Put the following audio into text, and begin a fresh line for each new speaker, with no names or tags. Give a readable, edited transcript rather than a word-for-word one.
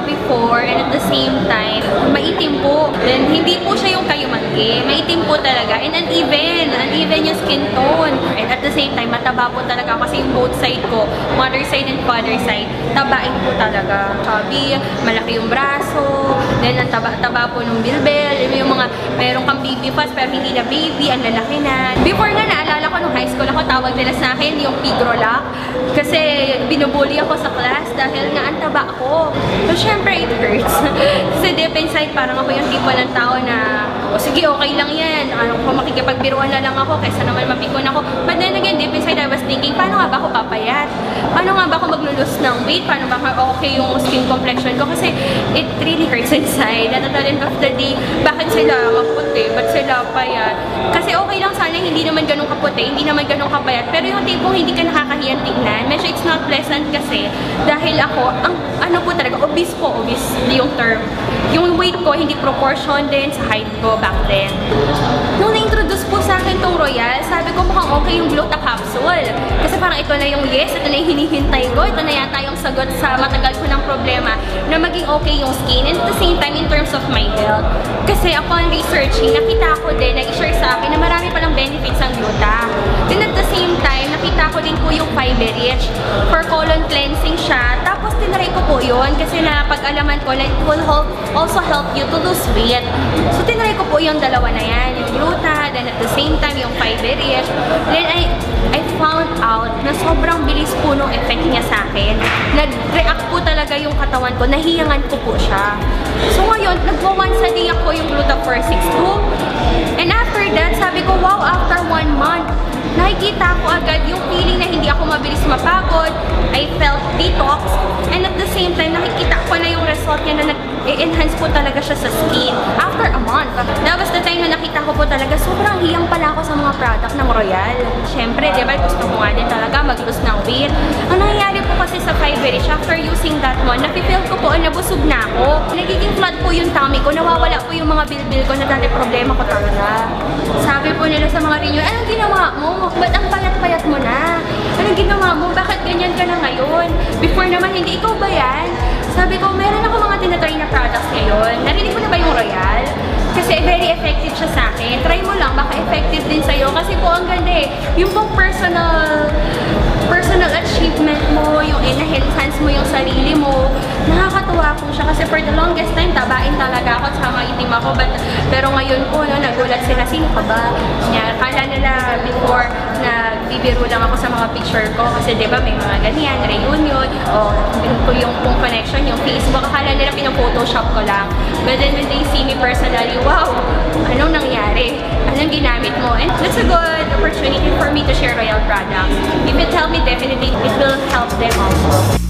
before and at the same time, maitim po. Then, hindi po siya yung kayumanggi. Maitim po talaga. And uneven yung skin tone. And at the same time, mataba po talaga kasi yung both side ko, mother side and father side, tabain po talaga. Chubby, malaki yung braso, then ang taba-taba po ng bilbel, yung mga, meron kang baby fast pero hindi na baby, ang lalaki na. Before nga, naalala ko nung high school ako, tawag nila sa akin yung pigrolak. Kasi binubully ako sa class dahil nga ang taba ko. So, syempre, it hurts. Kasi deep inside, parang ako yung tipo ng tao na, o sige, okay lang yan. Kung makikipagbiruan na lang ako, kaysa naman mapikon ako. But then again, deep inside, I was thinking, paano nga ba ako papayat? Paano nga ba ako maglulus ng weight? Paano ba okay yung skin complexion ko? Kasi it really hurts inside. At the end of the day, bakit sila maputi? Ba't sila payat? Kasi okay lang sana, hindi naman ganun kaputi, hindi naman ganun kapayat. Pero yung tipong hindi ka nakakahiyang tignan, medyo it's not pleasant kasi dahil ako, ang ano po talaga, obese yung term. Yung weight ko, hindi proportion din sa height ko back then. Nung na-introduce po sa akin tong Royal, sabi ko mukhang okay yung Gluta capsule. Kasi parang ito na yung yes, ito na yung hinihintay ko, ito na yata yung sagot sa matagal ko ng problema na maging okay yung skin. And at the same time, in terms of my health. Kasi upon researching, nakita ko din, nag-share sa akin na marami palang benefits ang Gluta. Then at the same time, nakita ko din po yung fiber rich. For colon cleansing siya. Tapos tinry ko po yun kasi napag-alaman ko na it will also help you to lose weight. So tinry ko po yung dalawa na yan. Yung Gluta, then at the same time yung fiber rich. Then I found out na sobrang bilis po nung effect niya sa akin. Nag-react po talaga yung katawan ko. Nahiyangan ko po siya. So ngayon, nagwa-once a day ako yung Gluta 462. And after that, sabi ko, wow, after 1 month, nakikita ko agad yung feeling na hindi ako mabilis mapagod. I felt detox. And at the same time, nakikita ko na yung result niya na nag-enhance po talaga siya sa skin. After a month. That was the time na nakita ko po talaga, sobrang hiyang pala ako sa mga product ng Royal. Siyempre, di ba, gusto ko nga din talaga mag-lose ng weight. Ang nangyayari po kasi sa fiber rich, after using that one, napipil ko po, nabusog na ako. Nagiging flat po yung tummy ko, nawawala po yung mga bilbil ko na dati problema ko talaga. Sabi po nila sa mga renew, anong ginawa mo? Ba't ang payat-payat mo na? Anong ginawa mo? Bakit ganyan ka na ngayon? Before naman, hindi ikaw ba yan? Sabi ko, meron ako mga tinatry na products ngayon. Narinig mo na ba yung Royal? Kasi very effective siya sa akin. Try mo lang, baka effective din sa'yo. Kasi po, ang ganda eh. Yung pong personal achievement mo, yung enhance mo yung sarili mo, nakakatuwa po siya. Kasi for the longest time, tabain talaga ako, sama itim ako. Pero ngayon po, no, nagulat sila, sino ka ba? Kala nila before, nagbibiro lang ako sa mga picture ko. Kasi diba may mga ganyan, reunion, o yung connection, yung Facebook. Akala nila pinaphotoshop ko lang. But then when they see me personally, wow, anong nangyari? Anong ginamit mo? And that's a good opportunity for me to share Royal products. If it helped me, definitely it will help them also.